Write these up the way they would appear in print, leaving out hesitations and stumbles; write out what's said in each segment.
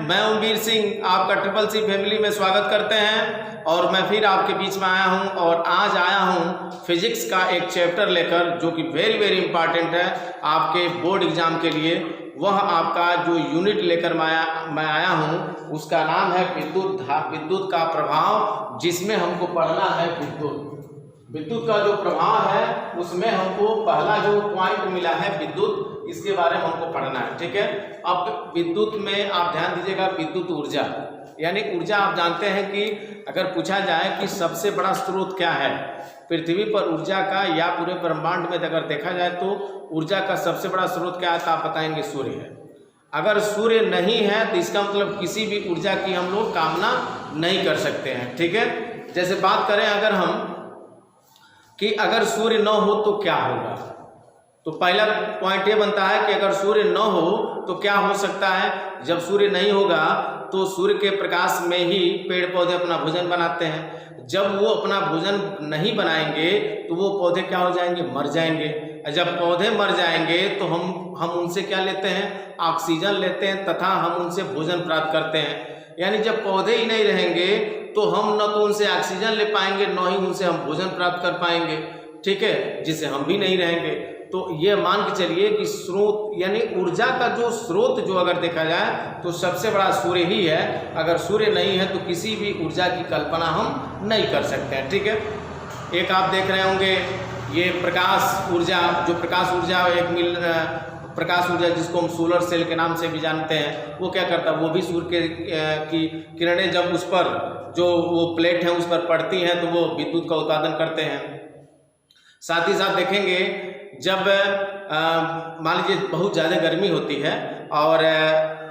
मैं ओमवीर सिंह आपका triple C family में स्वागत करते हैं और मैं फिर आपके बीच में आया हूं और आज आया हूं फिजिक्स का एक चैप्टर लेकर जो कि वेरी वेरी इंपॉर्टेंट है आपके बोर्ड एग्जाम के लिए। वह आपका जो यूनिट लेकर मैं आया हूं उसका नाम है विद्युत का प्रभाव, जिसमें हमको पढ़ना है विद्युत का जो प्रभाव है उसमें हमको पहला जो पॉइंट मिला है विद्युत, इसके बारे में हमको पढ़ना है। ठीक है, अब विद्युत में आप ध्यान दीजिएगा, विद्युत ऊर्जा यानी ऊर्जा। आप जानते हैं कि अगर पूछा जाए कि सबसे बड़ा स्रोत क्या है पृथ्वी पर ऊर्जा का या पूरे ब्रह्मांड में अगर देखा जाए तो ऊर्जा का सबसे बड़ा स्रोत क्या है तो आप बताएंगे सूर्य है। अगर सूर्य नहीं है तो इसका मतलब किसी भी ऊर्जा की हम लोग कामना नहीं कर सकते हैं। ठीक है, जैसे बात करें अगर हम कि अगर सूर्य न हो तो क्या होगा, तो पहला पॉइंट ये बनता है कि अगर सूर्य न हो तो क्या हो सकता है। जब सूर्य नहीं होगा तो सूर्य के प्रकाश में ही पेड़ पौधे अपना भोजन बनाते हैं। जब वो अपना भोजन नहीं बनाएंगे तो वो पौधे क्या हो जाएंगे, मर जाएंगे। जब पौधे मर जाएंगे तो हम उनसे क्या लेते हैं, ऑक्सीजन लेते हैं तथा हम उनसे भोजन प्राप्त करते हैं। यानी जब पौधे ही नहीं रहेंगे तो हम न तो उनसे ऑक्सीजन ले पाएंगे न ही उनसे हम भोजन प्राप्त कर पाएंगे। ठीक है, जिससे हम भी नहीं रहेंगे। तो ये मान के चलिए कि स्रोत यानी ऊर्जा का जो स्रोत जो अगर देखा जाए तो सबसे बड़ा सूर्य ही है। अगर सूर्य नहीं है तो किसी भी ऊर्जा की कल्पना हम नहीं कर सकते हैं। ठीक है, एक आप देख रहे होंगे ये प्रकाश ऊर्जा, जो प्रकाश ऊर्जा प्रकाश ऊर्जा जिसको हम सोलर सेल के नाम से भी जानते हैं, वो क्या करता है, वो भी सूर्य की किरणें जब उस पर जो वो प्लेट है उस पर पड़ती हैं तो वो विद्युत का उत्पादन करते हैं। साथ ही साथ देखेंगे जब मान लीजिए बहुत ज़्यादा गर्मी होती है और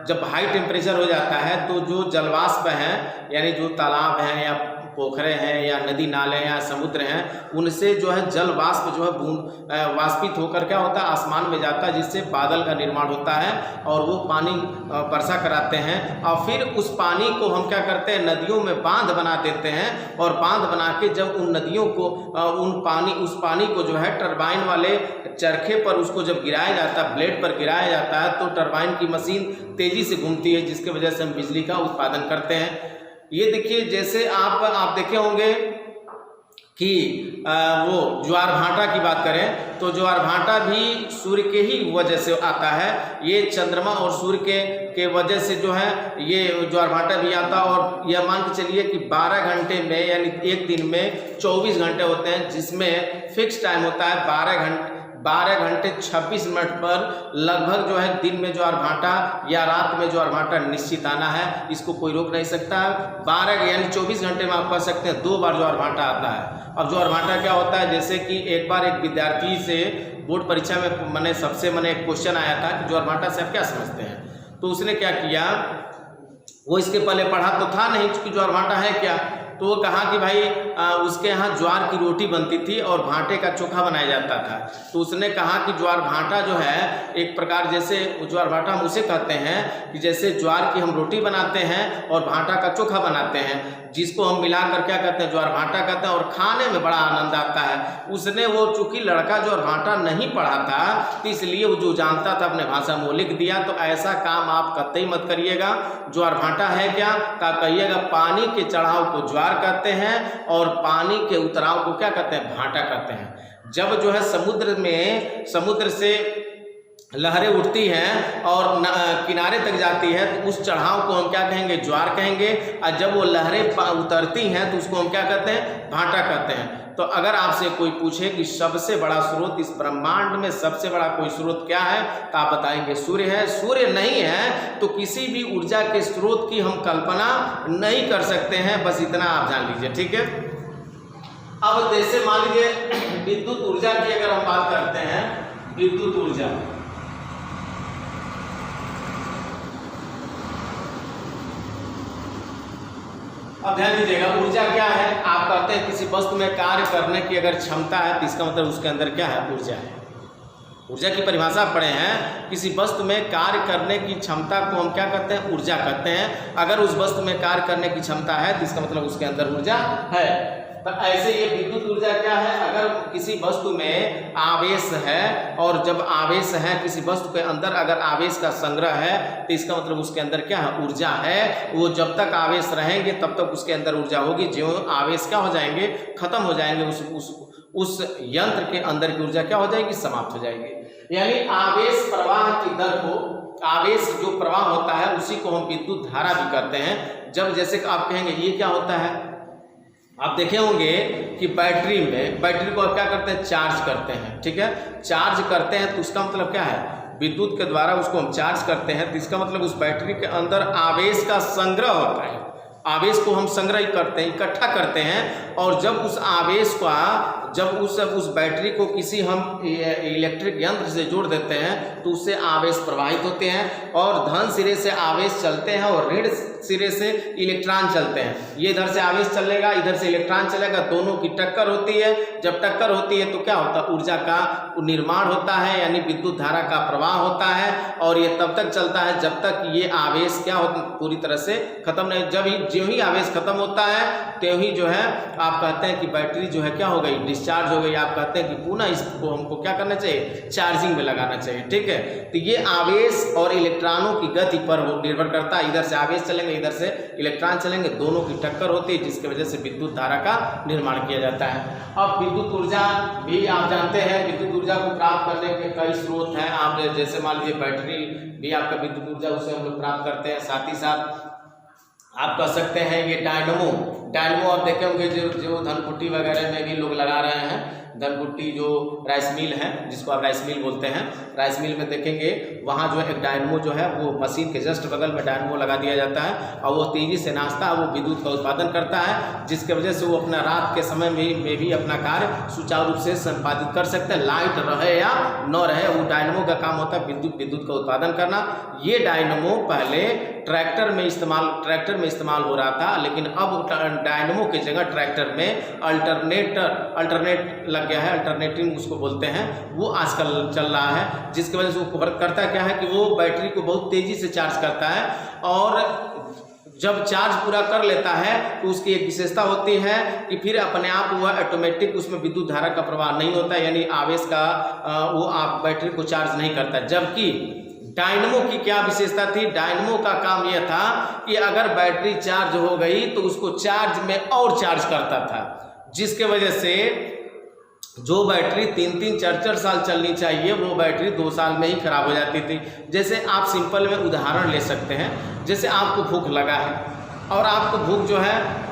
जब हाई टेम्परेचर हो जाता है तो जो जलवाष्प हैं यानी जो तालाब हैं या पोखरे हैं या नदी नाले या समुद्र हैं उनसे जो है जल वाष्प जो है बूंद वाष्पित होकर क्या होता है, आसमान में जाता है, जिससे बादल का निर्माण होता है और वो पानी वर्षा कराते हैं। और फिर उस पानी को हम क्या करते हैं, नदियों में बांध बना देते हैं और बांध बना के जब उन नदियों को उस पानी को जो है टरबाइन वाले चरखे पर उसको जब गिराया जाता है, ब्लेड पर गिराया जाता है तो टरबाइन की मशीन तेज़ी से घूमती है, जिसकी वजह से हम बिजली का उत्पादन करते हैं। ये देखिए, जैसे आप देखे होंगे कि वो ज्वार भाटा की बात करें तो ज्वार भाटा भी सूर्य के ही वजह से आता है। ये चंद्रमा और सूर्य के वजह से जो है ये ज्वार भाटा भी आता है। और यह मान के चलिए कि 12 घंटे में यानी एक दिन में 24 घंटे होते हैं, जिसमें फिक्स टाइम होता है 12 घंटे 26 मिनट पर लगभग जो है दिन में ज्वार भाटा या रात में ज्वार भाटा निश्चित आना है, इसको कोई रोक नहीं सकता। 12 यानी 24 घंटे में आप कह सकते हैं 2 बार ज्वार भाटा आता है। अब ज्वार भाटा क्या होता है, जैसे कि एक बार एक विद्यार्थी से बोर्ड परीक्षा में सबसे एक क्वेश्चन आया था कि ज्वार भाटा से आप क्या समझते हैं, तो उसने क्या किया, वो इसके पहले पढ़ा तो था नहीं कि ज्वार भाटा है क्या, तो वो कहा कि भाई उसके यहाँ ज्वार की रोटी बनती थी और भाटे का चोखा बनाया जाता था। तो उसने कहा कि ज्वार भाटा जो है एक प्रकार, जैसे ज्वार भाटा हम उसे कहते हैं कि जैसे ज्वार की हम रोटी बनाते हैं और भाटा का चोखा बनाते हैं, जिसको हम मिलाकर क्या कहते हैं, ज्वार भाटा कहते हैं और खाने में बड़ा आनंद आता है। उसने वो चूंकि लड़का ज्वार भाटा नहीं पढ़ा था तो इसलिए वो जो जानता था अपने भाषा में लिख दिया। तो ऐसा काम आप कतई मत करिएगा। ज्वार भाटा है क्या का कहिएगा, पानी के चढ़ाव को ज्वार कहते हैं और पानी के उतराव को क्या कहते हैं, भाटा कहते हैं। जब जो है समुद्र से लहरें उठती हैं और किनारे तक जाती है तो उस चढ़ाव को हम क्या कहेंगे, ज्वार कहेंगे। और जब वो लहरें उतरती हैं तो उसको हम क्या कहते हैं, भाटा कहते हैं। तो अगर आपसे कोई पूछे कि सबसे बड़ा स्रोत इस ब्रह्मांड में सबसे बड़ा कोई स्रोत क्या है तो आप बताएंगे सूर्य है। सूर्य नहीं है तो किसी भी ऊर्जा के स्रोत की हम कल्पना नहीं कर सकते हैं, बस इतना आप जान लीजिए। ठीक है, अब जैसे मान लीजिए विद्युत ऊर्जा की अगर हम बात करते हैं, विद्युत ऊर्जा अब ध्यान दीजिएगा, ऊर्जा क्या है, आप कहते हैं किसी वस्तु में कार्य करने की अगर क्षमता है तो इसका मतलब उसके अंदर क्या है, ऊर्जा है। ऊर्जा की परिभाषा पढ़े हैं, किसी वस्तु में कार्य करने की क्षमता को हम क्या कहते हैं, ऊर्जा कहते हैं। अगर उस वस्तु में कार्य करने की क्षमता है तो इसका मतलब उसके अंदर ऊर्जा है। तो ऐसे ये विद्युत ऊर्जा क्या है, अगर किसी वस्तु में आवेश है और जब आवेश है किसी वस्तु के अंदर अगर आवेश का संग्रह है तो इसका मतलब उसके अंदर क्या है, ऊर्जा है। वो जब तक आवेश रहेंगे तब तक उसके अंदर ऊर्जा होगी, जो आवेश क्या हो जाएंगे, खत्म हो जाएंगे, उस यंत्र के अंदर की ऊर्जा क्या हो जाएगी, समाप्त हो जाएगी। यानी आवेश प्रवाह की दर को, आवेश जो प्रवाह होता है उसी को हम विद्युत धारा भी कहते हैं। जब जैसे आप कहेंगे ये क्या होता है, आप देखे होंगे कि बैटरी में, बैटरी को आप क्या करते हैं, चार्ज करते हैं, ठीक है, चार्ज करते हैं तो उसका मतलब क्या है, विद्युत के द्वारा उसको हम चार्ज करते हैं तो इसका मतलब उस बैटरी के अंदर आवेश का संग्रह होता है, आवेश को हम संग्रह करते हैं, इकट्ठा करते हैं। और जब उस आवेश का, जब उस बैटरी को किसी हम इलेक्ट्रिक यंत्र से जोड़ देते हैं तो उससे आवेश प्रवाहित होते हैं और धन सिरे से आवेश चलते हैं और ऋण सिरे से इलेक्ट्रॉन चलते हैं। ये इधर से आवेश चलेगा, इधर से इलेक्ट्रॉन चलेगा, दोनों की टक्कर होती है। जब टक्कर होती है तो क्या होता है, ऊर्जा का निर्माण होता है, यानी विद्युत धारा का प्रवाह होता है। और ये तब तक चलता है जब तक ये आवेश क्या हो, पूरी तरह से खत्म नहीं। जब जो ही आवेश खत्म होता है त्यों ही जो है आप कहते हैं कि बैटरी जो है क्या हो गई, डिस्चार्ज हो गई। आप कहते हैं कि पुनः इसको हमको क्या करना चाहिए, चार्जिंग में लगाना चाहिए, ठीक है। तो ये आवेश और इलेक्ट्रॉनों की गति पर निर्भर करता है, इधर से आवेश चलेंगे, इधर से इलेक्ट्रॉन चलेंगे, दोनों की टक्कर होती है जिसकी वजह से विद्युत धारा का निर्माण किया जाता है। अब विद्युत ऊर्जा भी आप जानते हैं, विद्युत ऊर्जा को प्राप्त करने के कई स्रोत हैं। आप जैसे मान लीजिए बैटरी भी आपका विद्युत ऊर्जा उसे हम लोग प्राप्त करते हैं। साथ ही साथ आप कह सकते हैं ये डायनमो आप देखे होंगे जो धनकुट्टी वगैरह में भी लोग लगा रहे हैं। धनकुट्टी जो राइस मिल है, जिसको आप राइस मिल बोलते हैं, राइस मिल में देखेंगे वहाँ जो है एक डायनमो जो है वो मशीन के जस्ट बगल में डायनमो लगा दिया जाता है और वो तेज़ी से नाचता है, वो विद्युत का उत्पादन करता है, जिसके वजह से वो अपना रात के समय में भी अपना कार्य सुचारू रूप से संपादित कर सकते हैं। लाइट रहे या न रहे, वो डायनमो का काम होता है विद्युत का उत्पादन करना। ये डायनमो पहले ट्रैक्टर में इस्तेमाल हो रहा था, लेकिन अब डायनमो की जगह ट्रैक्टर में अल्टरनेट लग गया है, अल्टरनेटिंग उसको बोलते हैं, वो आजकल चल रहा है। जिसकी वजह से वो करता क्या है कि वो बैटरी को बहुत तेज़ी से चार्ज करता है और जब चार्ज पूरा कर लेता है तो उसकी एक विशेषता होती है कि फिर अपने आप वह ऑटोमेटिक उसमें विद्युत धारा का प्रवाह नहीं होता, यानी आवेश का वो आप बैटरी को चार्ज नहीं करता। जबकि डायनमो की क्या विशेषता थी, डायनमो का काम यह था कि अगर बैटरी चार्ज हो गई तो उसको चार्ज में और चार्ज करता था, जिसके वजह से जो बैटरी 3-3, 4-4 साल चलनी चाहिए वो बैटरी 2 साल में ही खराब हो जाती थी। जैसे आप सिंपल में उदाहरण ले सकते हैं, जैसे आपको भूख लगा है और आपको भूख जो है,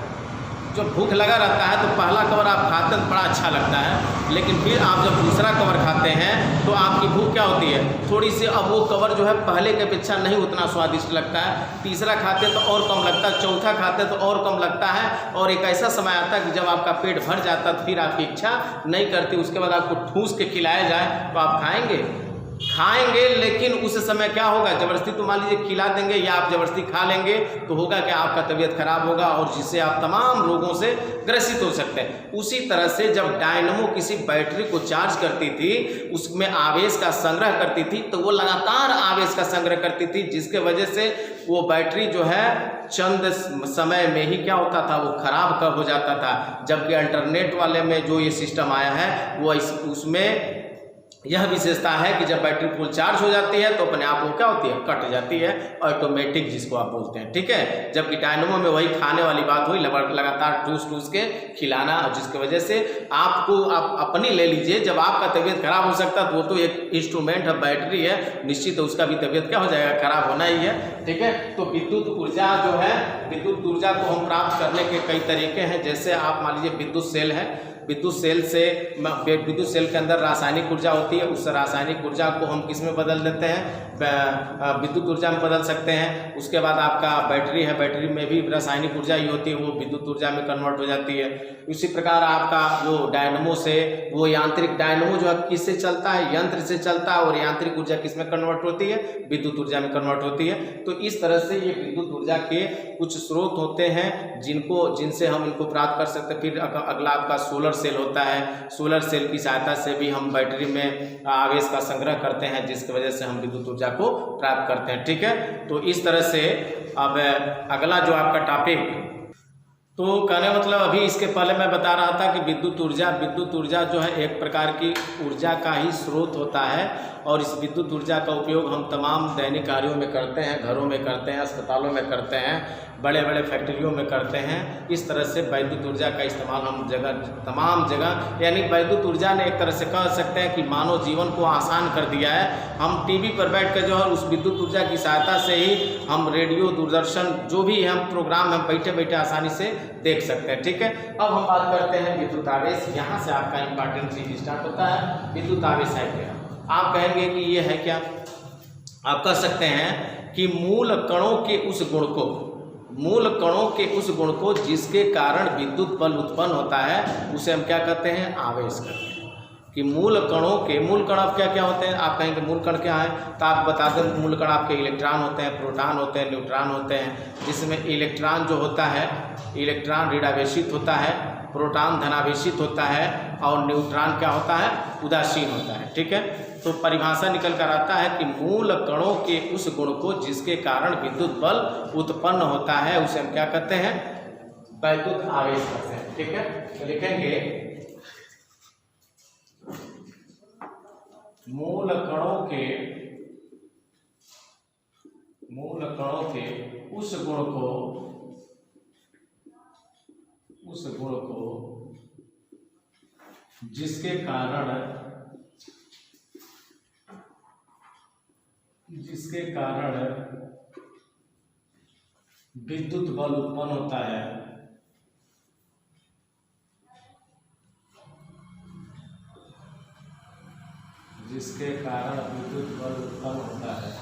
जब भूख लगा रहता है तो पहला कवर आप खाते हैं तो बड़ा अच्छा लगता है, लेकिन फिर आप जब दूसरा कवर खाते हैं तो आपकी भूख क्या होती है, थोड़ी सी, अब वो कवर जो है पहले के अपेक्षा नहीं उतना स्वादिष्ट लगता है। तीसरा खाते तो और कम लगता है, चौथा खाते तो और कम लगता है, और एक ऐसा समय आता है कि जब आपका पेट भर जाता है तो फिर आपकी इच्छा नहीं करती, उसके बाद आपको ठूस के खिलाया जाए तो आप खाएंगे, लेकिन उस समय क्या होगा, जबरदस्ती तो मान लीजिए खिला देंगे या आप जबरदस्ती खा लेंगे तो होगा कि आपका तबीयत खराब होगा और जिससे आप तमाम रोगों से ग्रसित हो सकते हैं। उसी तरह से जब डायनमो किसी बैटरी को चार्ज करती थी, उसमें आवेश का संग्रह करती थी, तो वो लगातार आवेश का संग्रह करती थी, जिसके वजह से वो बैटरी जो है चंद समय में ही क्या होता था, वो खराब कब हो जाता था। जबकि अल्टरनेट वाले में जो ये सिस्टम आया है वो उसमें यह विशेषता है कि जब बैटरी फुल चार्ज हो जाती है तो अपने आप वो क्या होती है, कट जाती है, ऑटोमेटिक जिसको आप बोलते हैं, ठीक है। जबकि डायनमो में वही खाने वाली बात हुई, लगातार ठूस के खिलाना, और जिसकी वजह से आप अपनी ले लीजिए, जब आपका तबीयत खराब हो सकता है तो वो तो एक इंस्ट्रूमेंट है, बैटरी है, निश्चित है उसका भी तबीयत क्या हो जाएगा, खराब होना ही है, ठीक है। तो विद्युत ऊर्जा जो है, विद्युत ऊर्जा को हम प्राप्त करने के कई तरीके हैं। जैसे आप मान लीजिए विद्युत सेल है, विद्युत सेल के अंदर रासायनिक ऊर्जा होती है, उस रासायनिक ऊर्जा को हम किस में बदल देते हैं, विद्युत ऊर्जा में बदल सकते हैं। उसके बाद आपका बैटरी है, बैटरी में भी रासायनिक ऊर्जा ही होती है, वो विद्युत ऊर्जा में कन्वर्ट हो जाती है। इसी प्रकार आपका जो डायनमो से, वो यांत्रिक डायनमो जो है किससे चलता है, यंत्र से चलता है, और यांत्रिक ऊर्जा किस में कन्वर्ट होती है, विद्युत ऊर्जा में कन्वर्ट होती है। तो इस तरह से ये विद्युत ऊर्जा के कुछ स्रोत होते हैं जिनसे हम इनको प्राप्त कर सकते हैं। फिर अगला आपका सोलर सेल होता है, सोलर सेल की सहायता से भी हम बैटरी में आवेश का संग्रह करते हैं, जिसकी वजह से हम विद्युत ऊर्जा को प्राप्त करते हैं, ठीक है। तो इस तरह से अब अगला जो आपका टॉपिक तो कहने मतलब अभी इसके पहले मैं बता रहा था कि विद्युत ऊर्जा जो है एक प्रकार की ऊर्जा का ही स्रोत होता है और इस विद्युत ऊर्जा का उपयोग हम तमाम दैनिक कार्यों में करते हैं, घरों में करते हैं, अस्पतालों में करते हैं, बड़े बड़े फैक्ट्रियों में करते हैं। इस तरह से वैद्युत ऊर्जा का इस्तेमाल हम तमाम जगह, यानी वैद्युत ऊर्जा ने एक तरह से कह सकते हैं कि मानव जीवन को आसान कर दिया है। हम टीवी पर बैठ कर जो है उस विद्युत ऊर्जा की सहायता से ही हम रेडियो, दूरदर्शन जो भी हम प्रोग्राम हम बैठे बैठे आसानी से देख सकते हैं। ठीक है, अब हम बात करते हैं विद्युत आवेश। यहाँ से आपका इंपॉर्टेंट चीज स्टार्ट होता है। विद्युत आवेश है क्या? आप कहेंगे कि ये है क्या? आप कह सकते हैं कि मूल कणों के उस गुण को जिसके कारण विद्युत बल उत्पन्न होता है उसे हम क्या कहते हैं? आवेश कहते हैं। कि मूल कण अब क्या क्या होते हैं? आप कहेंगे मूल कण क्या है, तो आप बता दें मूल कण आपके इलेक्ट्रॉन होते हैं, प्रोटॉन होते हैं, न्यूट्रॉन होते हैं। जिसमें इलेक्ट्रॉन जो होता है, इलेक्ट्रॉन ऋणावेशित होता है, प्रोटॉन धनावेशित होता है और न्यूट्रॉन क्या होता है? उदासीन होता है। ठीक है, तो परिभाषा निकल कर आता है कि मूल कणों के उस गुण को जिसके कारण विद्युत बल उत्पन्न होता है उसे हम क्या कहते हैं? वैद्युत आवेश कहते हैं। ठीक है, तो लिखेंगे मूल कणों के उस गुण को जिसके कारण विद्युत बल उत्पन्न होता है, जिसके कारण विद्युत बल उत्पन्न होता है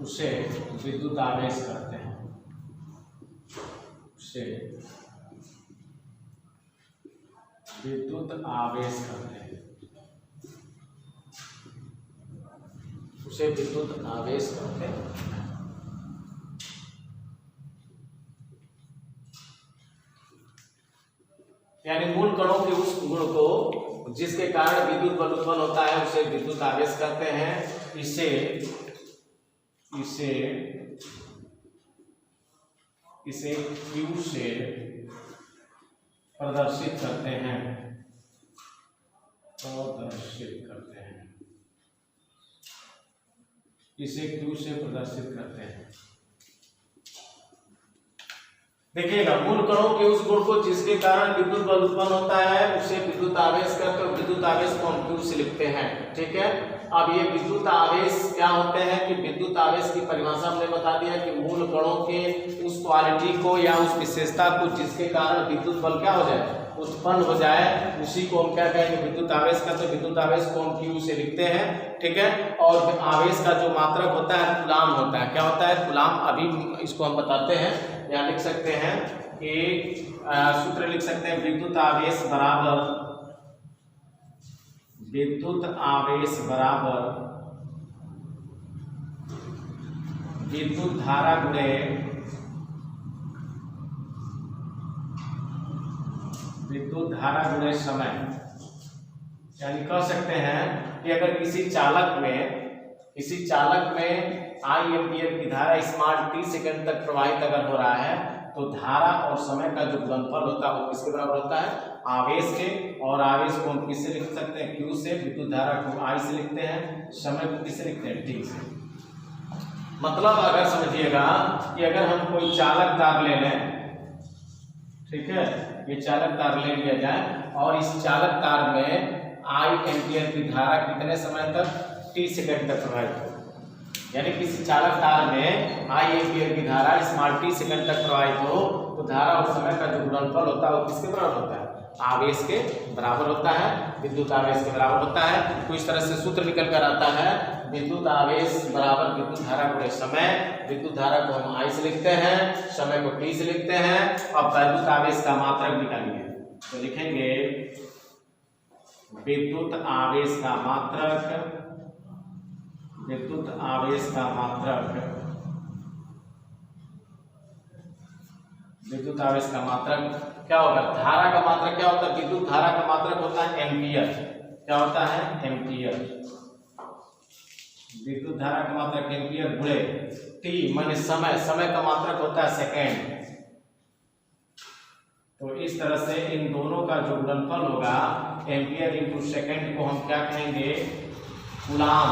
उसे विद्युत आवेश कहते हैं। उसे विद्युत आवेश कहते हैं। उसे विद्युत आवेश कहते हैं। यानी मूल कणों के उस गुण को जिसके कारण विद्युत बल उत्पन्न होता है उसे विद्युत आवेश कहते हैं। इसे Q से प्रदर्शित करते हैं। इसे Q से प्रदर्शित करते हैं। देखिएगा, मूल कणों के उस गुण को जिसके कारण विद्युत बल उत्पन्न होता है उसे विद्युत आवेश कहते हैं। विद्युत आवेश को हम Q से लिखते हैं। ठीक है, अब ये विद्युत आवेश क्या होते हैं कि विद्युत आवेश की परिभाषा हमने बता दिया कि मूल कणों के उस क्वालिटी को या उस विशेषता को जिसके कारण विद्युत बल क्या हो जाए? उत्पन्न हो जाए, उसी को हम क्या कहेंगे? विद्युत आवेश कहते हैं। विद्युत आवेश को हम Q से लिखते हैं। ठीक है, और आवेश का जो मात्रक होता है कूलाम होता है। क्या होता है? कूलाम। अभी इसको हम बताते हैं, या लिख सकते हैं कि सूत्र लिख सकते हैं विद्युत आवेश बराबर विद्युत धारा गुणे समय। यानी कह सकते हैं कि अगर किसी चालक में I एम्पियर की धारा स्मॉल t सेकंड तक प्रवाहित अगर हो रहा है तो धारा और समय का जो गुणनफल होता है वो किसके बराबर होता है? आवेश के। और आवेश को हम किससे लिख सकते हैं? Q से। विद्युत धारा को I से लिखते हैं, समय को किससे लिखते हैं? T से। मतलब अगर समझिएगा कि अगर हम कोई चालक तार ले लें, ठीक है, ये चालक तार ले लिया जाए और इस चालक तार में I एम्पियर की धारा कितने समय तक? t सेकंड तक प्रवाहित हो। यानी किसी चालक तार में I एम्पियर की धारा स्मॉल t सेकंड तक प्रवाहित हो तो धारा और समय का जो गुणनफल होता है वो किसके बराबर होता है? आवेश के बराबर होता है, विद्युत आवेश के बराबर होता है। तो इस तरह से सूत्र निकल कर आता है विद्युत आवेश बराबर विद्युत धारा गुणे समय। विद्युत धारा को हम I से लिखते हैं, समय को T से लिखते हैं। अब विद्युत आवेश का मात्रक निकालिए, तो लिखेंगे विद्युत आवेश का मात्रक क्या होगा? धारा का मात्रक क्या होता है? विद्युत धारा का मात्रक होता है एम्पियर। क्या होता है? एम्पियर। विद्युत धारा का मात्रक एम्पियर गुणे टी माने समय, समय का मात्रक होता है सेकेंड। तो इस तरह से इन दोनों का जो गुणनफल होगा एम्पियर इंटू सेकेंड को हम क्या कहेंगे, कूलाम।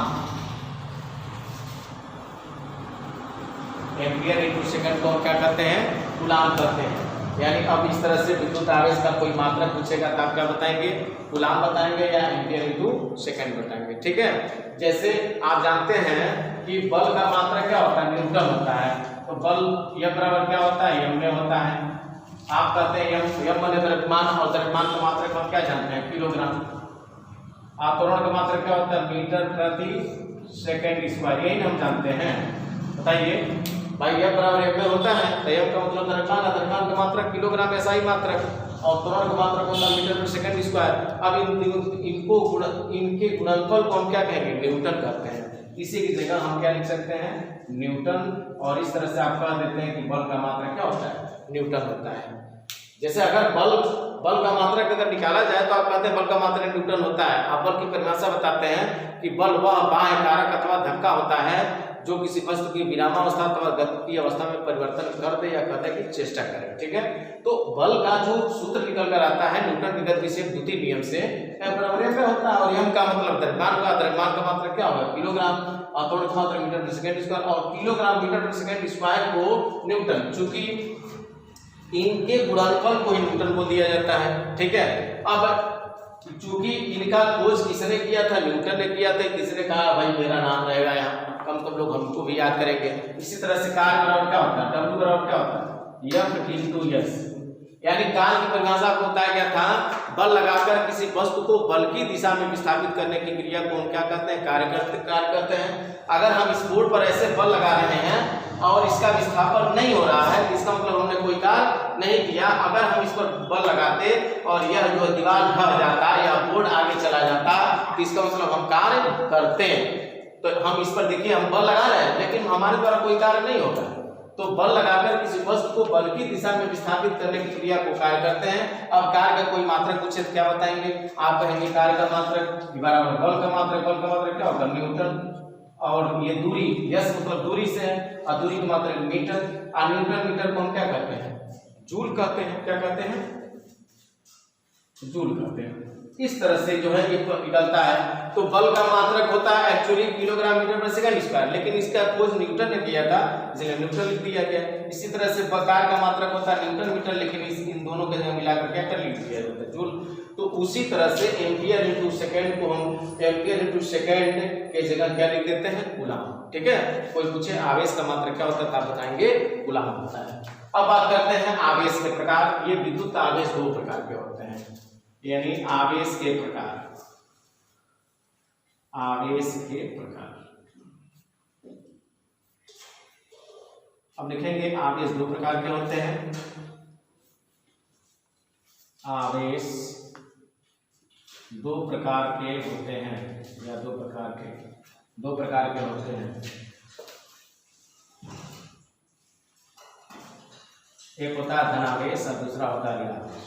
एम्पियर इंटू सेकेंड को हम क्या कहते हैं, कूलाम कहते हैं। यानी अब इस तरह से विद्युत आवेश का कोई मात्रक पूछेगा तो आप क्या बताएंगे, कूलाम बताएंगे या एम्पियर इंटू सेकेंड बताएंगे। ठीक है, जैसे आप जानते हैं कि बल का मात्रक क्या होता है, न्यूटन होता है। तो बल यह बराबर क्या होता है, एम में होता है। आप कहते हैं एम माने द्रव्यमान, और द्रव्यमान का मात्रक हम क्या जानते हैं, किलोग्राम। आप त्वरण का मात्रक क्या होता है, मीटर प्रति सेकेंड स्क्वायर, यही हम जानते हैं। बताइए भाई, एम बराबर एम में होता है तो एम का मतलब द्रव्यमान है, द्रव्यमान का मात्रक किलोग्राम, ऐसा ही मात्रक, और त्वरण का मात्रक होता है मीटर प्रति सेकंड स्क्वायर। अब इनके गुणनफल को हम क्या कहेंगे, न्यूटन कहते हैं। इसी की जगह हम क्या लिख सकते हैं, न्यूटन। और इस तरह से आप कह देते हैं कि बल का मात्रक क्या होता है, न्यूटन होता है। जैसे अगर बल का मात्रक अगर निकाला जाए तो आप कहते हैं बल का मात्रक न्यूटन होता है। आप बल की परिभाषा बताते हैं कि बल वह बाह्य कारक अथवा धक्का होता है जो किसी वस्तु की विरामावस्था अथवा गति की अवस्था में परिवर्तन कर दे या करने की चेष्टा करे। ठीक है, तो बल का जो सूत्र निकल कर आता है न्यूटन के गतिशील द्वितीय नियम से, F बराबर m में होता है। और m का मतलब द्रव्यमान का मात्रक क्या होगा, किलोग्राम, और त्वरण का मात्रक मीटर प्रति सेकंड स्क्वायर, और किलोग्राम मीटर प्रति सेकंड स्क्वायर को न्यूटन, चूंकि इनके गुणनफल को ही न्यूटन को दिया जाता है। ठीक है, अब चूंकि इनका खोज किसने किया था, न्यूटन ने किया था। किसने कहा भाई मेरा नाम रहेगा यहाँ, कम लोग हमको भी याद करेंगे। इसी तरह से कार्य बराबर क्या होता है, W बराबर क्या होता है, F इंटू S। यानी कार्य की परिभाषा को बताया गया था, बल लगाकर किसी वस्तु को बल की दिशा में विस्थापित करने की क्रिया को हम क्या कहते हैं, कार्य कहते हैं। अगर हम इस बोर्ड पर ऐसे बल लगा रहे हैं और इसका विस्थापन नहीं हो रहा है, इसका मतलब हमने कोई कार्य नहीं किया। अगर हम इस पर बल लगाते और यह जो दीवार ढह जाता या बोर्ड आगे चला जाता तो इसका मतलब हम कार्य करते हैं। तो हम इस पर देखिए, हम बल लगा रहे हैं लेकिन हमारे द्वारा कोई कार्य नहीं होगा। तो बल लगाकर किसी वस्तु को बल की दिशा में विस्थापित करने की क्रिया को कार्य करते हैं। अब कार्य का कोई मात्रक पूछे तो क्या बताएंगे, आप कहेंगे कार्य का मात्रक बराबर बल का मात्रक। बल का मात्रक क्या होगा, न्यूटन। और ये दूरी, यस मतलब दूरी से है, और दूरी का मात्रक मीटर। और मीटर को हम क्या कहते हैं, जूल कहते हैं। क्या कहते हैं, जूल कहते हैं। इस तरह से जो है ये निकलता है। तो बल का मात्रक होता है एक्चुअली किलोग्राम मीटर प्रति सेकंड स्क्वायर, लेकिन इसका खोज न्यूटन ने किया था, इसलिए न्यूटन लिख दिया गया। इसी तरह से कार्य का मात्रक होता है न्यूटन मीटर, लेकिन इन दोनों के जगह मिलाकर क्या कर लिख दिया जाता है, जूल। तो उसी तरह से एम्पियर इंटू सेकेंड को हम एम्पियर इंटू सेकेंड के जगह क्या लिख देते हैं, कूलाम। ठीक है, कोई पूछे आवेश का मात्रक क्या होता है, आप बताएंगे कूलाम होता है। अब बात करते हैं आवेश के प्रकार। ये विद्युत आवेश दो प्रकार के होते हैं, यानी आवेश के प्रकार। आवेश के प्रकार अब लिखेंगे, आवेश दो प्रकार के होते हैं। आवेश दो प्रकार के होते हैं, या दो प्रकार के होते हैं। एक होता है धनावेश और दूसरा होता है ऋणावेश।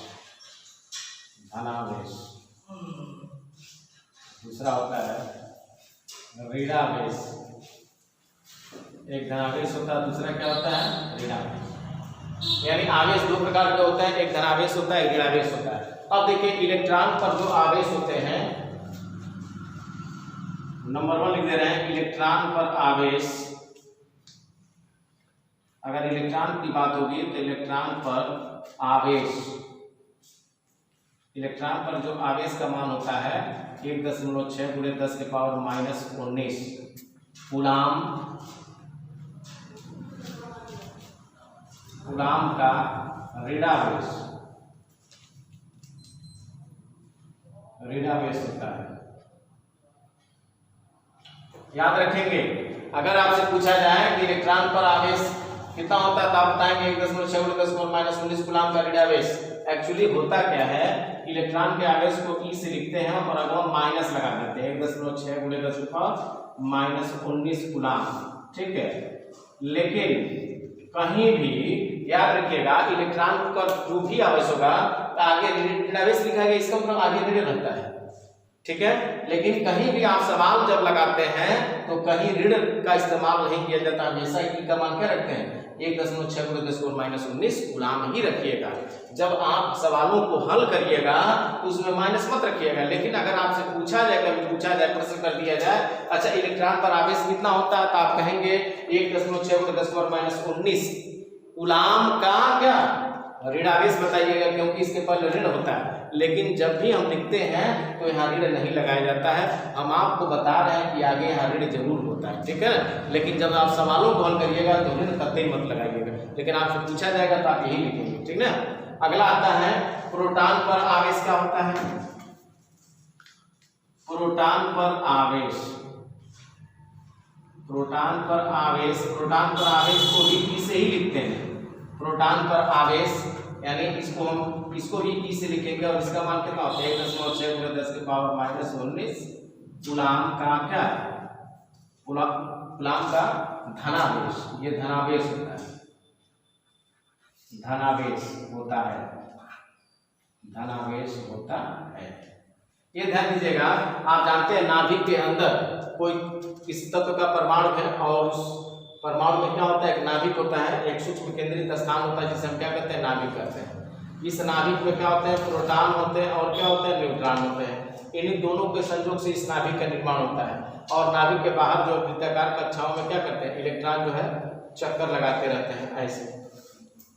धनावेश, दूसरा होता है ऋणावेश। एक धनावेश होता है, दूसरा क्या होता है, ऋणावेश। यानी आवेश दो प्रकार के होते हैं, एक धनावेश होता है, एक ऋणावेश होता है। अब देखिए, इलेक्ट्रॉन पर जो आवेश होते हैं, नंबर 1 लिख दे रहे हैं, इलेक्ट्रॉन पर आवेश। अगर इलेक्ट्रॉन की बात होगी तो इलेक्ट्रॉन पर आवेश, इलेक्ट्रॉन पर जो आवेश का मान होता है 1.6 × 10⁻⁻19 कूलाम। कूलाम का ऋणावेश होता है। याद रखेंगे, अगर आपसे पूछा जाए कि इलेक्ट्रॉन पर आवेश कितना होता है तो आप बताएंगे 1.6 × 10⁻⁻19 कूलाम का ऋणावेश। एक्चुअली होता क्या है, इलेक्ट्रॉन के आवेश को E से लिखते हैं और अगर हम माइनस लगा देते हैं 1.6 × 10⁻⁻19 कूलाम। ठीक है, लेकिन कहीं भी याद रखिएगा, इलेक्ट्रॉन का जो भी आवेश होगा तो आगे ऋणावेश लिखा गया, इसका मतलब आगे ऋण रहता है। ठीक है। लेकिन कहीं भी आप सवाल जब लगाते हैं तो कहीं ऋण का इस्तेमाल नहीं किया जाता, हमेशा ई का मान क्या रखते हैं 1.6 × 10⁻⁻⁰ गुलाम ही रखिएगा। जब आप सवालों को हल करिएगा तो उसमें माइनस मत रखिएगा। लेकिन अगर आपसे पूछा जाए, कभी पूछा जाए, प्रश्न कर दिया जाए, अच्छा इलेक्ट्रॉन पर आवेश कितना होता है, तो आप कहेंगे 1.6 × 10⁻⁻⁰ गुलाम का क्या ऋणावेश बताइएगा, क्योंकि इसके पहले ऋण होता है। लेकिन जब भी हम लिखते हैं तो यहाँ ऋण नहीं लगाया जाता है, हम आपको बता रहे हैं कि आगे यहाँ ऋण जरूर होता है, ठीक है। लेकिन जब आप सवालों को हल करिएगा तो ऋण कतई मत लगाइएगा, लेकिन आपसे पूछा जाएगा तो आप यही लिखेंगे, ठीक ना। अगला आता है प्रोटॉन पर आवेश क्या होता है। प्रोटॉन पर आवेश, प्रोटॉन पर आवेश, प्रोटॉन पर आवेश को भी ई से ही लिखते हैं। प्रोटॉन पर आवेश यानी इसको भी ई से लिखेंगे और इसका मान कितना होता है 1.6 × 10⁻⁻⁰ गुलाम का क्या, गुलाम का धनावेश, ये धनावेश होता है, धनावेश होता है, धनावेश होता है। ये ध्यान दीजिएगा, आप जानते हैं नाभिक के अंदर कोई किसी तत्व का परमाणु है और उस परमाणु में क्या होता है, एक नाभिक होता है, एक सूक्ष्म केंद्रित स्थान होता है जिसे हम क्या कहते हैं नाभिक कहते हैं। इस नाभिक में क्या होते हैं प्रोटॉन होते हैं और क्या होते हैं न्यूट्रॉन होते हैं। इन्हीं दोनों के संयोग से इस नाभिक का निर्माण होता है। और नाभिक के बाहर जो वृत्ताकार कक्षाओं में क्या करते हैं इलेक्ट्रॉन जो है चक्कर लगाते रहते हैं ऐसे,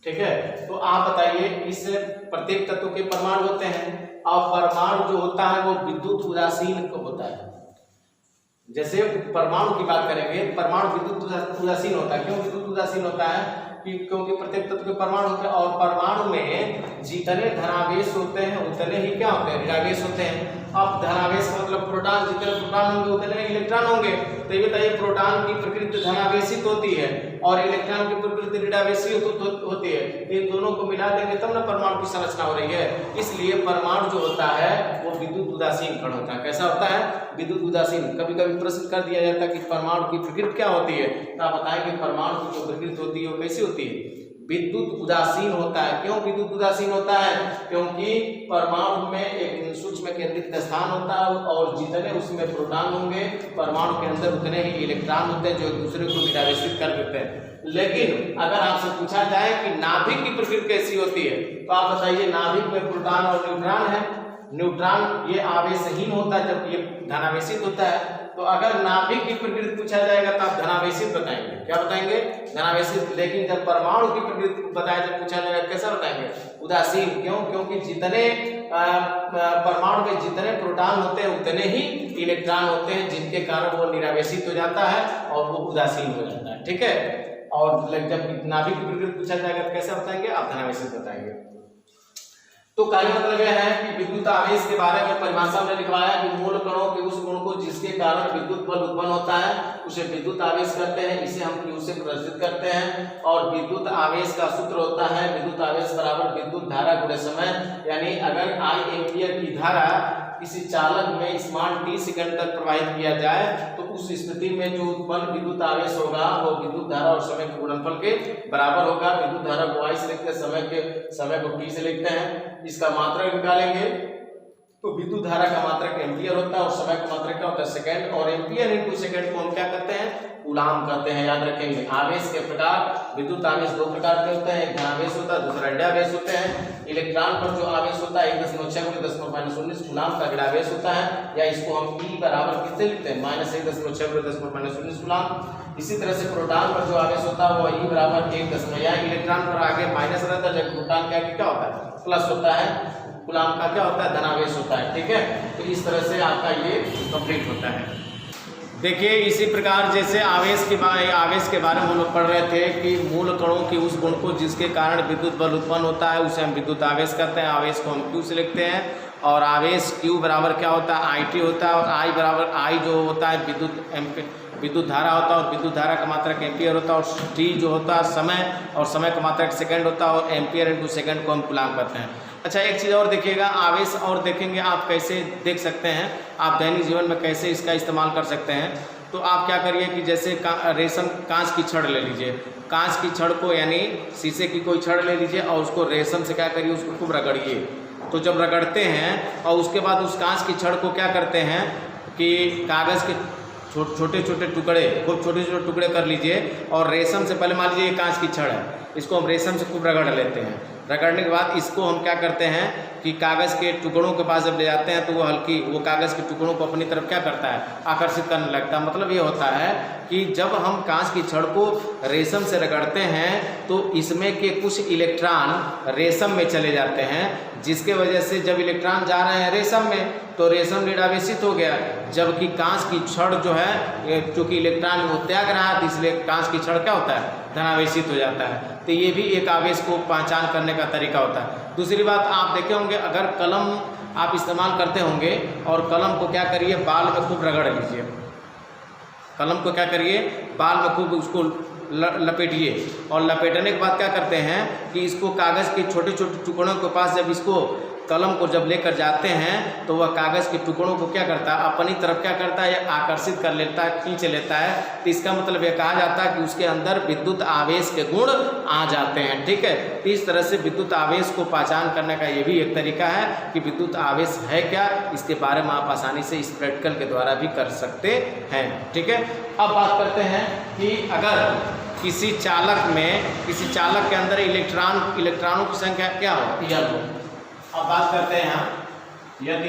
ठीक है। तो आप बताइए इस प्रत्येक तत्व के परमाणु होते हैं और परमाणु जो होता है वो विद्युत उदासीन होता है। जैसे परमाणु की बात करेंगे, परमाणु विद्युत उदासीन होता है। क्यों विद्युत उदासीन होता है कि क्योंकि प्रत्येक तत्व के परमाणु होते हैं और परमाणु में जितने धनावेश होते हैं उतने ही क्या होते हैं ऋणावेश होते हैं। अब धनावेश मतलब प्रोटॉन, जितने प्रोटॉन होंगे उतने इलेक्ट्रॉन होंगे। तो ये बताइए प्रोटॉन की प्रकृति धनावेशित होती है और इलेक्ट्रॉन की प्रकृति ऋणावेशी होती है। इन दोनों को मिला देंगे तब ना परमाणु की संरचना हो रही है। इसलिए परमाणु जो होता है वो विद्युत उदासीन कण होता है। कैसा होता है विद्युत उदासीन। कभी कभी प्रश्न कर दिया जाता है कि परमाणु की प्रकृति क्या होती है, तो आप बताएंगे परमाणु की जो प्रकृति होती है वो कैसी होती है विद्युत उदासीन होता है। क्यों विद्युत उदासीन होता है, क्योंकि परमाणु में एक सूक्ष्म केंद्रित स्थान होता है और जितने उसमें प्रोटॉन होंगे परमाणु के अंदर उतने ही इलेक्ट्रॉन होते हैं जो एक दूसरे को विरावेशित कर देते हैं। लेकिन अगर आपसे पूछा जाए कि नाभिक की प्रकृति कैसी होती है तो आप बताइए नाभिक में प्रोटॉन और न्यूट्रॉन है। न्यूट्रॉन ये आवेशहीन होता है जब ये धनावेशित होता है। तो अगर नाभिक की प्रकृति पूछा जाएगा तो आप धनावेशित बताएंगे। क्या बताएंगे धनावेशित। लेकिन जब परमाणु की प्रकृति बताया जब पूछा जाएगा कैसा बताएंगे उदासीन। क्यों, क्योंकि जितने परमाणु में जितने प्रोटॉन होते हैं उतने ही इलेक्ट्रॉन होते हैं जिनके कारण वो निरावेशित हो जाता है और वो उदासीन हो जाता है, ठीक है। और जब नाभिक की प्रकृति पूछा जाएगा तो कैसा बताएंगे आप धनावेशित बताएंगे। तो कहने मतलब यह है कि विद्युत आवेश के बारे में परिभाषा में लिखवाया कि मूल कणों के उस गुण को जिसके कारण विद्युत बल उत्पन्न होता है उसे विद्युत आवेश कहते हैं। इसे हम Q से प्रदर्शित करते हैं। और विद्युत आवेश का सूत्र होता है विद्युत आवेश बराबर विद्युत धारा गुणे समय। यानी अगर I एम्पियर की धारा किसी चालक में स्मान t सेकंड तक प्रवाहित किया जाए तो उस स्थिति में जो उत्पन्न विद्युत आवेश होगा वो विद्युत धारा और समय के गुणनफल के बराबर होगा। विद्युत धारा को I से लिखते हैं, समय को t से लिखते हैं। इसका मात्रक निकालेंगे तो विद्युत धारा का मात्रक एम्पियर होता है और समय का मात्रक क्या होता है सेकंड। और एम्पियर इनटू सेकंड को हम क्या करते हैं कूलाम करते हैं। याद रखेंगे आवेश के प्रकार विद्युत आवेश दो प्रकार के होते हैं, एक धनावेश होता है दूसरा ऋणावेश होते हैं। इलेक्ट्रॉन पर जो आवेश होता है 1.6 × 10⁻⁻⁰ कूलाम का ऋणावेश होता है, या इसको हम E बराबर किससे लिखते हैं -1.6 × 10⁻⁻⁰ कूलाम। इसी तरह से प्रोटॉन पर जो आवेश होता है वो E बराबर 1 या इलेक्ट्रॉन पर आगे माइनस रहता है जबकि प्रोटॉन के आगे क्या होता है प्लस होता है। कूलाम का क्या होता है धनावेश होता है, ठीक है। तो इस तरह से आपका ये कंप्लीट होता है। देखिए इसी प्रकार जैसे आवेश के बारे में हम लोग पढ़ रहे थे कि मूल कणों के उस गुण को जिसके कारण विद्युत बल उत्पन्न होता है उसे हम विद्युत आवेश कहते हैं। आवेश को हम Q से लिखते हैं और आवेश Q बराबर क्या होता है IT होता है और I बराबर I जो होता है विद्युत धारा होता है और विद्युत धारा का मात्रक एम्पियर होता है और T जो होता है समय और समय का मात्रक सेकंड होता है और एम्पियर इनटू सेकंड को हम कूलाम करते हैं। अच्छा एक चीज़ और देखिएगा आवेश और देखेंगे आप कैसे देख सकते हैं, आप दैनिक जीवन में कैसे इसका इस्तेमाल कर सकते हैं। तो आप क्या करिए कि जैसे रेशम कांच की छड़ ले लीजिए, कांच की छड़ को यानी शीशे की कोई छड़ ले लीजिए और उसको रेशम से क्या करिए उसको खूब रगड़िए। तो जब रगड़ते हैं और उसके बाद उस कांच की छड़ को क्या करते हैं कि कागज़ के छोटे छोटे टुकड़े, खूब छोटे छोटे टुकड़े कर लीजिए और रेशम से, पहले मान लीजिए ये कांच की छड़ है, इसको हम रेशम से खूब रगड़ लेते हैं। रगड़ने के बाद इसको हम क्या करते हैं कि कागज़ के टुकड़ों के पास जब ले जाते हैं तो वो कागज़ के टुकड़ों को अपनी तरफ क्या करता है, आकर्षित करने लगता है। मतलब ये होता है कि जब हम कांच की छड़ को रेशम से रगड़ते हैं तो इसमें के कुछ इलेक्ट्रॉन रेशम में चले जाते हैं, जिसके वजह से जब इलेक्ट्रॉन जा रहे हैं रेशम में तो रेशम ऋणावेशित हो गया, जबकि कांच की छड़ जो है चूँकि इलेक्ट्रॉन वो त्याग रहा है, इसलिए कांच की छड़ क्या होता है, धनावेशित हो जाता है। तो ये भी एक आवेश को पहचान करने का तरीका होता है। दूसरी बात आप देखे होंगे, अगर कलम आप इस्तेमाल करते होंगे और कलम को क्या करिए, बाल में खूब रगड़ लीजिए। कलम को क्या करिए, बाल में खूब उसको लपेटिए और लपेटने के बाद क्या करते हैं कि इसको कागज़ के छोटे छोटे टुकड़ों के पास जब इसको कलम को जब लेकर जाते हैं तो वह कागज़ के टुकड़ों को क्या करता है, अपनी तरफ क्या करता है, आकर्षित कर लेता है, खींच लेता है। तो इसका मतलब ये कहा जाता है कि उसके अंदर विद्युत आवेश के गुण आ जाते हैं। ठीक है, तो इस तरह से विद्युत आवेश को पहचान करने का ये भी एक तरीका है कि विद्युत आवेश है क्या, इसके बारे में आप आसानी से इस प्रैक्टिकल के द्वारा भी कर सकते हैं। ठीक है, अब बात करते हैं कि अगर किसी चालक के अंदर इलेक्ट्रॉनों की संख्या क्या हो, या हो। अब बात करते हैं हम, यदि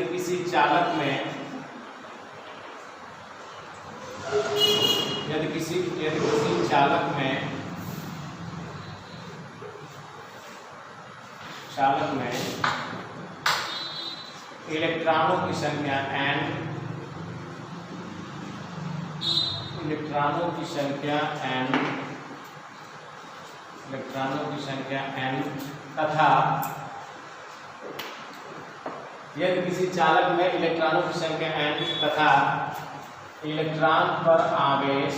किसी चालक में इलेक्ट्रॉनों की संख्या n तथा यदि किसी चालक में इलेक्ट्रॉनों की संख्या n तथा इलेक्ट्रॉन पर आवेश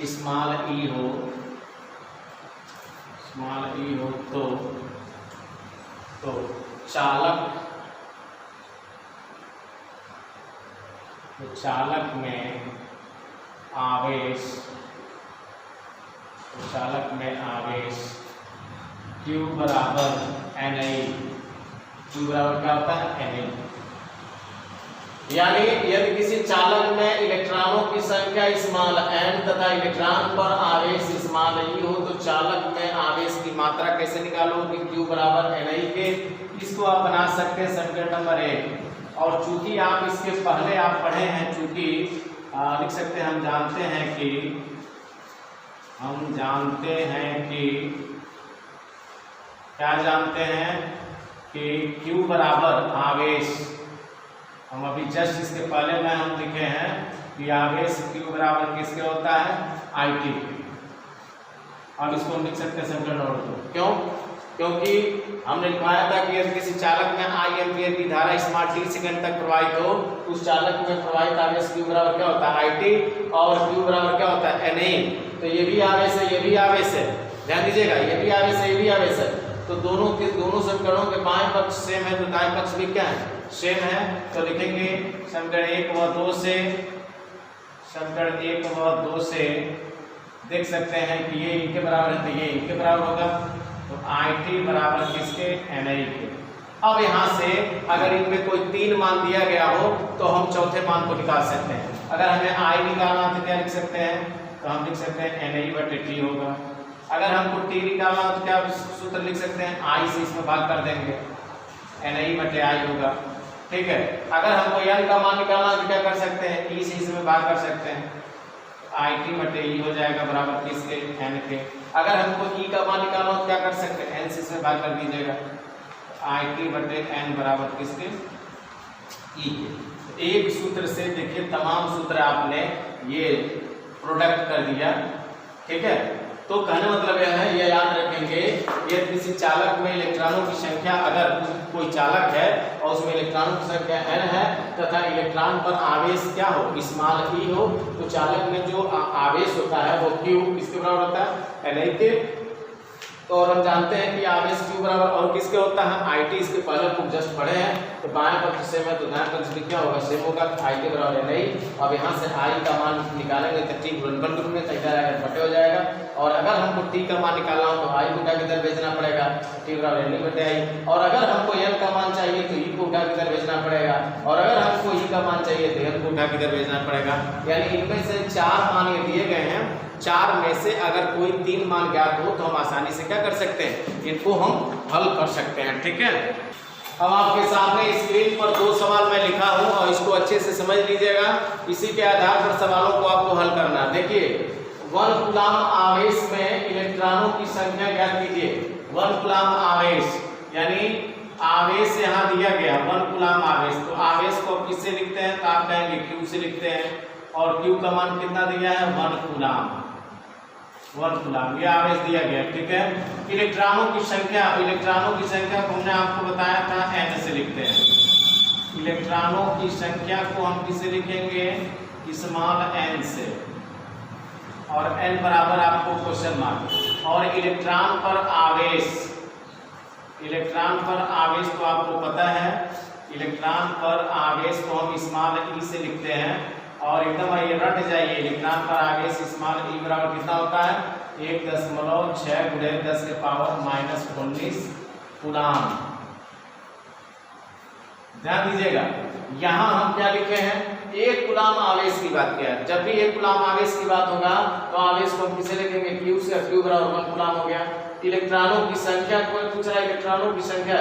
स्मॉल e हो तो चालक में आवेश Q बराबर NI, Q बराबर क्या होता है, NI। यानी यदि किसी चालक में इलेक्ट्रॉनों की संख्या स्मॉल n तथा इलेक्ट्रॉन पर आवेश स्मॉल e हो तो चालक में आवेश की मात्रा कैसे निकालोगे, Q बराबर NI के। इसको आप बना सकते हैं समीकरण नंबर 1। और चूंकि आप इसके पहले आप पढ़े हैं, चूंकि लिख सकते हैं, हम जानते हैं कि Q बराबर आवेश, हम अभी जस्ट इसके पहले में हम लिखे हैं कि आवेश Q बराबर किसके होता है, IT। अब इसको हम लिख सकते हैं समीकरण नंबर 2। क्योंकि हमने लिखवाया था कि यदि किसी चालक में I एम्पीयर की धारा स्मॉल t सेकंड तक प्रवाहित हो, उस चालक में प्रवाहित आवेश Q बराबर क्या होता है, IT, और Q बराबर क्या होता है, NA। तो ये भी आवेश है, ये भी आवेश है, ध्यान दीजिएगा, ये भी आवेश है, ये भी आवेश है। तो दोनों समीकरणों के बाएं पक्ष सेम है तो दाएं पक्ष भी क्या है, सेम है। तो लिखेंगे समीकरण 1 व 2 से देख सकते हैं कि ये इनके बराबर है तो ये इनके बराबर होगा, तो IT बराबर किसके, NI के। अब यहाँ से अगर इनमें कोई 3 मान दिया गया हो तो हम चौथे मान को निकाल सकते हैं। अगर हमें I निकालना तो क्या लिख सकते हैं, तो हम लिख सकते हैं NI/T होगा। अगर हमको T निकालना हो तो क्या सूत्र लिख सकते हैं, I से इसमें भाग कर देंगे, NI/I होगा। ठीक है, अगर हमको N का मान निकालना तो क्या कर सकते हैं, E से इसमें भाग कर सकते हैं, IT/E हो जाएगा बराबर किसके, N के। अगर हमको E का मान निकालना हो तो क्या कर सकते हैं, N से इसमें भाग कर दीजिएगा, IT/N बराबर किसके, E के। एक सूत्र से देखिए तमाम सूत्र आपने ये प्रोडक्ट कर दिया। ठीक है, तो कहने मतलब यह है, ये याद रखेंगे, ये किसी चालक में इलेक्ट्रॉनों की संख्या, अगर कोई चालक है और उसमें इलेक्ट्रॉनों की संख्या n है तथा इलेक्ट्रॉन पर आवेश क्या हो, स्मॉल e हो, तो चालक में जो आवेश होता है वो Q किसके बराबर होता है, NI के। तो और हम जानते हैं कि आवेश Q बराबर और किसके होता है, IT। इसके पहले हम जस्ट पढ़े हैं, तो बाएं पक्ष सेम है तो दाएं पक्ष भी क्या होगा, सेम होगा। I के बराबर है नहीं। अब यहाँ से I का मान निकालेंगे तो T गुणनफल के रूप में इधर आएगा बटे हो जाएगा। और अगर हमको T का मान निकालना हो तो I को क्या किधर भेजना पड़ेगा, T बराबर N बटे I। और अगर हमको N का मान चाहिए तो E को क्या किधर भेजना पड़ेगा, और अगर हमको E का मान चाहिए तो N को क्या किधर भेजना पड़ेगा। यानी इनमें से 4 मान ये दिए गए हैं, 4 में से अगर कोई 3 मान ज्ञात हो तो हम आसानी से क्या कर सकते हैं, इनको हम हल कर सकते हैं। ठीक है, अब आपके सामने स्क्रीन पर 2 सवाल मैं लिखा हूं और इसको अच्छे से समझ लीजिएगा। इसी के आधार पर सवालों को आपको हल करना। देखिए 1 कूलम आवेश में इलेक्ट्रॉनों की संख्या ज्ञात कीजिए। 1 कूलम आवेश यानी आवेश यहाँ दिया गया 1 कूलम आवेश, तो आवेश को किससे लिखते हैं, तो आप कहेंगे Q से लिखते हैं। और Q का मान कितना दिया है, 1 कूलम। 1 कूलम ये आवेश दिया गया। ठीक है, इलेक्ट्रॉनों की संख्या को हमने आपको बताया था N से लिखते हैं। इलेक्ट्रॉनों की संख्या को हम किससे लिखेंगे, स्मॉल n से, और n बराबर आपको क्वेश्चन मार्क। और इलेक्ट्रॉन पर आवेश तो आपको पता है, इलेक्ट्रॉन पर आवेश को हम स्मॉल e से लिखते हैं। और एकदम ये रट जाइए, इलेक्ट्रॉन पर आवेश स्मॉल e बराबर कितना होता है, 1.6 गुणे 10 के पावर -19 कूलम। ध्यान दीजिएगा, यहाँ हम क्या लिखे हैं, 1 कूलम आवेश की बात किया है। जब भी 1 कूलम आवेश की बात होगा तो आवेश को हम किसे लिखेंगे, Q से। Q बराबर 1 कूलम हो गया। इलेक्ट्रॉनों की संख्या कोई पूछ रहा है, इलेक्ट्रॉनों की संख्या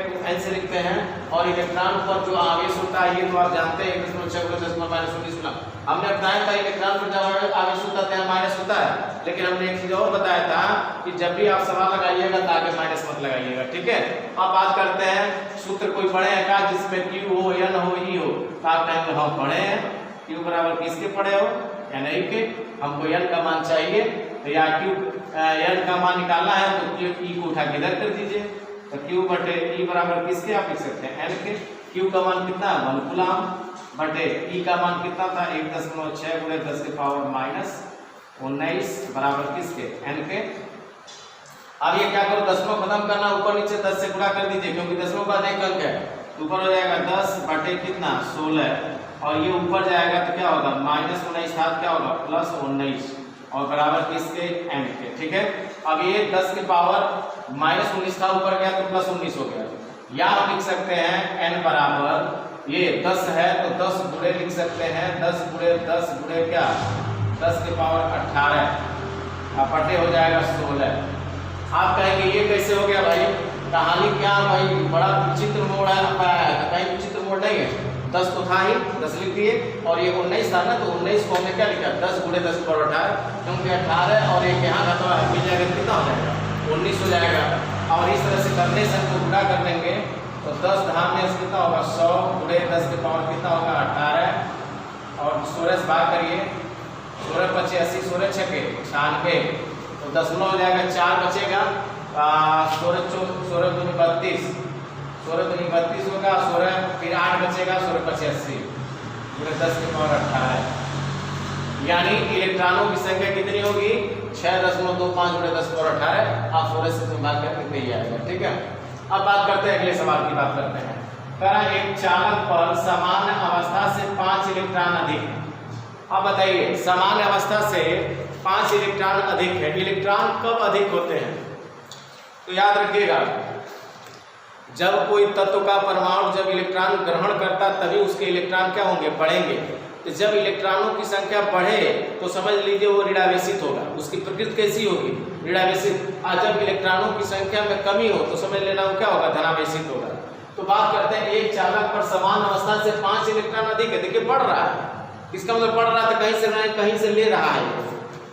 को n से लिखते हैं। और इलेक्ट्रॉन पर जो आवेश होता है ये तो आप जानते हैं 1.6 × 10 -19 कूलम। हमने बताया था इलेक्ट्रॉन पर जब आवेश होता है माइनस होता है, लेकिन हमने एक चीज और बताया था कि जब भी आप सवाल लगाइएगा तो आगे माइनस मत लगाइएगा। ठीक है, अब बात करते हैं सूत्र कोई पढ़े हैं का जिसमें Q हो, N हो, E हो, तो आप कहेंगे हम पढ़े हैं। Q बराबर किसके पढ़े हो, NI के। हमको N का मान चाहिए तो या N का मान निकालना है तो E को उठा के इधर कर दीजिए। तो Q बटे E बराबर किसके आप लिख सकते हैं, N के। Q का मान कितना है, 1 कूलम, बटे E का मान कितना था, 1.6 गुणे 10 के पावर -19 बराबर किसके, N के। अब ये क्या करो, दशमों खत्म करना, ऊपर नीचे 10 से गुणा कर दीजिए, क्योंकि दशमों का एक अंक है। ऊपर हो जाएगा 10 बटे कितना, 16, और ये ऊपर जाएगा तो क्या होगा, -19 था क्या होगा, +19, और बराबर किसके, n के। ठीक है, अब ये 10 के पावर -19 था, ऊपर गया तो +19 हो गया। या हम लिख सकते हैं n बराबर, ये 10 है तो 10 गुणे लिख सकते हैं, 10 गुणे क्या, 10 के पावर 18, अब बटे हो जाएगा 16। आप कहेंगे ये कैसे हो गया भाई, कहानी क्या भाई, बड़ा विचित्र मोड़ है, कहीं विचित्र मोड़ नहीं है। 10 तो था ही, 10 लिख दिए, और ये 19 था ना, तो 19 को हमने क्या लिखा, 10 गुणे 10 के पावर 18, क्योंकि 18 और एक यहाँ का तो मिल जाएगा, कितना हो जाएगा, 19 हो जाएगा। और इस तरह से करने से हमको गुणा कर लेंगे तो 10 धाम में कितना होगा, 100 गुणे 10 के पावर कितना होगा, 18, और 16 से भाग करिए, 16 × 5 80, 16 × 6 = 96, तो दशमलव हो जाएगा, 4 बचेगा, 16 × 2 = 32, 16 × 2 = 32 होगा, 16 फिर 8 बचेगा, 16 × 5 = 80 गुणे 10 के पावर 18। यानी इलेक्ट्रॉनों की संख्या कितनी होगी, 6.25 गुणे 10 के पावर 18। आप 16 से भाग करके नहीं आएगा। ठीक है, अब बात करते हैं, अगले सवाल की बात करते हैं। करा एक चालक पर समान अवस्था से 5 इलेक्ट्रॉन अधिक है। अब बताइए, समान अवस्था से 5 इलेक्ट्रॉन अधिक है, इलेक्ट्रॉन कब अधिक होते हैं, तो याद रखिएगा, जब कोई तत्व का परमाणु जब इलेक्ट्रॉन ग्रहण करता तभी उसके इलेक्ट्रॉन क्या होंगे, बढ़ेंगे। तो जब इलेक्ट्रॉनों की संख्या बढ़े तो समझ लीजिए वो ऋणावेशित होगा। उसकी प्रकृति कैसी होगी, ऋणावेशित। और जब इलेक्ट्रॉनों की संख्या में कमी हो तो समझ लेना वो क्या होगा, धनावेशित होगा। तो बात करते हैं, एक चालक पर समान अवस्था से 5 इलेक्ट्रॉन अधिक है। देखिए बढ़ रहा है, इसका मतलब बढ़ रहा है तो कहीं से ले रहा है।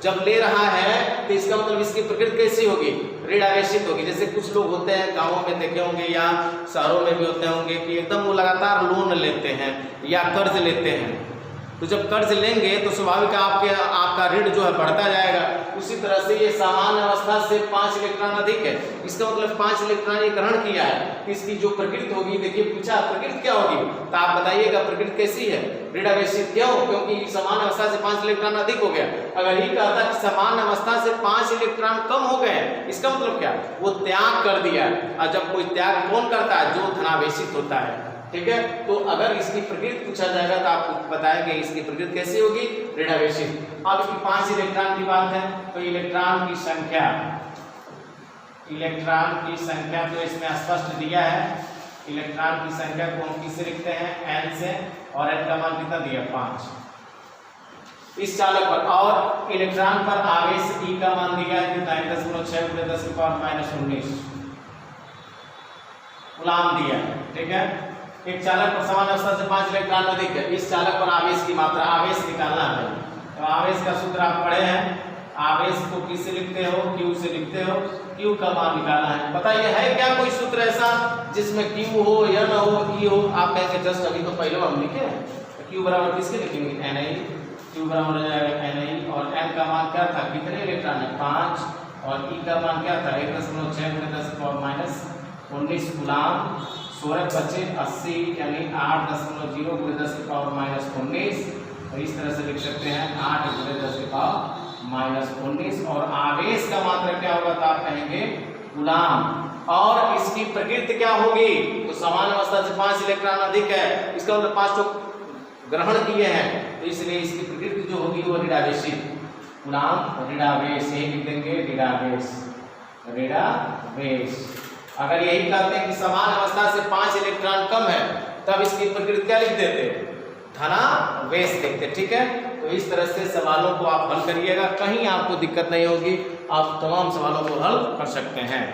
जब ले रहा है तो इसका मतलब इसकी प्रकृति कैसी होगी, ऋणावेशित होगी। जैसे कुछ लोग होते हैं, गांवों में देखे होंगे या शहरों में भी होते होंगे कि एकदम वो लगातार लोन लेते हैं या कर्ज लेते हैं। तो जब कर्ज लेंगे तो स्वाभाविक आपका आपका ऋण जो है बढ़ता जाएगा। उसी तरह से ये सामान्य अवस्था से 5 इलेक्ट्रॉन अधिक है, इसका मतलब 5 इलेक्ट्रॉन ये ग्रहण किया है। इसकी जो प्रकृति होगी, देखिए पूछा प्रकृति क्या होगी, तो आप बताइएगा प्रकृति कैसी है, ऋणावेशित। क्यों? क्योंकि सामान्य अवस्था से 5 इलेक्ट्रॉन अधिक हो गया। अगर ये कहता कि सामान्य अवस्था से 5 इलेक्ट्रॉन कम हो गए, इसका मतलब क्या, वो त्याग कर दिया। और जब कोई त्याग कौन करता है, जो धनावेशित होता है। ठीक है, तो अगर इसकी प्रकृति पूछा जाएगा तो आपको बताएंगे इसकी प्रकृति कैसी होगी, ऋणावेशित। अब इसकी 5 इलेक्ट्रॉन की बात है, तो इलेक्ट्रॉन की संख्या तो इसमें स्पष्ट दिया है। इलेक्ट्रॉन की संख्या को हम किससे लिखते हैं, n से, और n का मान कितना दिया, 5 इस चालक पर। और इलेक्ट्रॉन पर आवेश E का मान दिया है 9.6 × 10⁻⁻19 कूलाम दिया है। ठीक है, एक चालक पर समान अवस्था से 5 इलेक्ट्रॉन अधिक है, इस चालक पर आवेश की मात्रा, आवेश निकालना है। तो आवेश का सूत्र आप पढ़े हैं, आवेश को किससे लिखते हो, Q से लिखते हो। Q का मान निकालना है। बताइए है क्या कोई सूत्र ऐसा जिसमें Q हो, N हो, E हो? आप कहेंगे जस्ट अभी तो पहले हम लिखे हैं। Q बराबर किसके लिखेंगे, Ni। Q बराबर हो जाएगा Ni, और N का मान क्या था, कितने इलेक्ट्रॉन है, 5, और E का मान क्या था, 1.6 × 10⁻⁻19 कूलाम। 16 बचे 80, यानी 8.0 × 10⁻⁻19, और इस तरह से लिख सकते हैं 8 × 10⁻⁻19। और आवेश का मात्रा क्या होगा, तो आप कहेंगे कूलाम। और इसकी प्रकृति क्या होगी, तो समान अवस्था से 5 इलेक्ट्रॉन अधिक है, इसका मतलब 5 तो ग्रहण किए हैं, तो इसलिए इसकी प्रकृति जो होगी वो ऋणावेशित, कूलाम ऋणावेश, यही लिख देंगे ऋणावेश। अगर यही कहते हैं कि समान अवस्था से 5 इलेक्ट्रॉन कम है, तब इसकी प्रकृति क्या लिख देते, धनावेश लिखते। ठीक है, तो इस तरह से सवालों को आप हल करिएगा, कहीं आपको दिक्कत नहीं होगी, आप तमाम सवालों को हल कर सकते हैं।